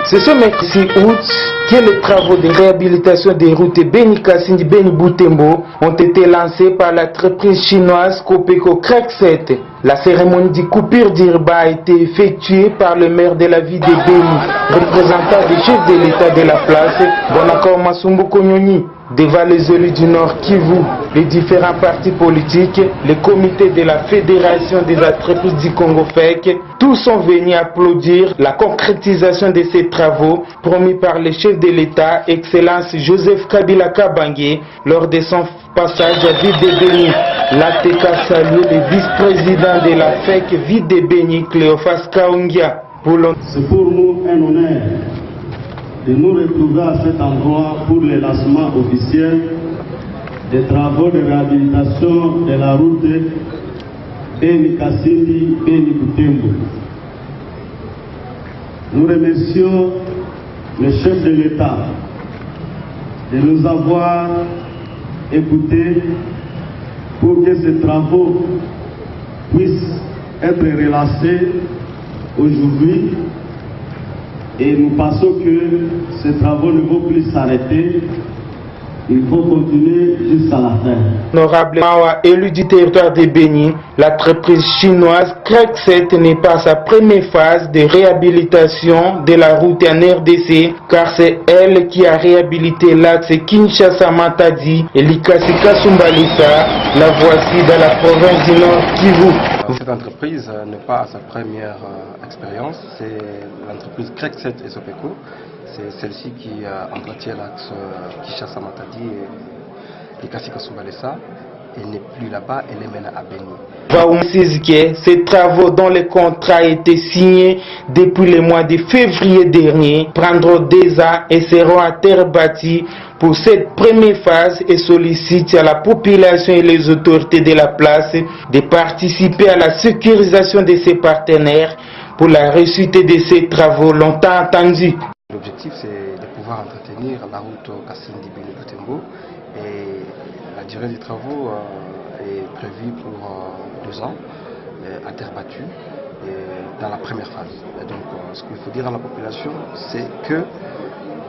C'est ce mercredi août que les travaux de réhabilitation des routes Beni Kasindi Beni Butembo ont été lancés par l'entreprise chinoise Copeco Crack 7. La cérémonie de coupure d'Irba a été effectuée par le maire de la ville de Beni, représentant des chefs de l'État de la place, Bonacor Masumbu Konyoni, devant les élus du Nord Kivu, les différents partis politiques, les comités de la Fédération des entreprises du Congo FEC. Tous sont venus applaudir la concrétisation de ces travaux promis par le chef de l'État, Excellence Joseph Kabila Kabange, lors de son passage à ville de Beni. L'ATK salue le vice-président de la FEC ville de Beni, Cléophas Kaungia. C'est pour nous un honneur de nous retrouver à cet endroit pour le lancement officiel des travaux de réhabilitation de la route Beni Kasindi Beni Butembo. Nous remercions le chef de l'État de nous avoir écoutés pour que ces travaux puissent être relancés aujourd'hui. Et nous pensons que ces travaux ne vont plus s'arrêter. Il faut continuer jusqu'à la fin. Honorable Mawa, élu du territoire de Beni, l'entreprise chinoise Crack 7 n'est pas sa première phase de réhabilitation de la route en RDC, car c'est elle qui a réhabilité l'axe Kinshasa-Matadi et Likasi-Kasumbalisa. La voici dans la province du Nord Kivu. Cette entreprise n'est pas à sa première expérience, c'est l'entreprise Crack 7 et Sopeco. C'est celle-ci qui entretient l'axe Kinshasa-Matadi et Likasi-Kasumbalisa. Elle n'est plus là-bas, elle est maintenant à Beni. Ces travaux dont le contrat a été signé depuis le mois de février dernier prendront 2 ans et seront à terre bâtie pour cette première phase et sollicite à la population et les autorités de la place de participer à la sécurisation de ses partenaires pour la réussite de ces travaux longtemps attendus. L'objectif, c'est de pouvoir entretenir la route Kasindi Beni Butembo et la durée des travaux est prévue pour 2 ans à terre battue dans la première phase. Et donc, ce qu'il faut dire à la population, c'est que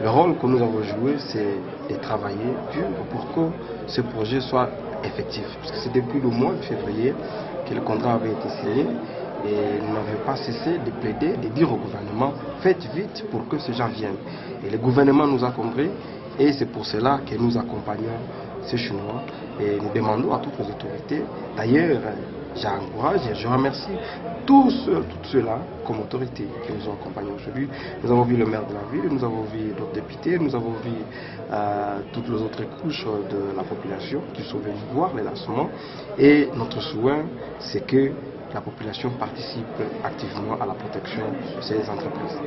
le rôle que nous avons joué, c'est de travailler dur pour que ce projet soit effectif. Parce que c'est depuis le mois de février que le contrat avait été signé. Et nous n'avions pas cessé de plaider, de dire au gouvernement, faites vite pour que ces gens viennent. Et le gouvernement nous a compris et c'est pour cela que nous accompagnons ces Chinois et nous demandons à toutes les autorités. D'ailleurs, j'encourage et je remercie tous ceux-là comme autorités qui nous ont accompagnés aujourd'hui. Nous avons vu le maire de la ville, nous avons vu d'autres députés, nous avons vu toutes les autres couches de la population qui sont venues voir les lancements. Et notre souhait, c'est que la population participe activement à la protection de ces entreprises.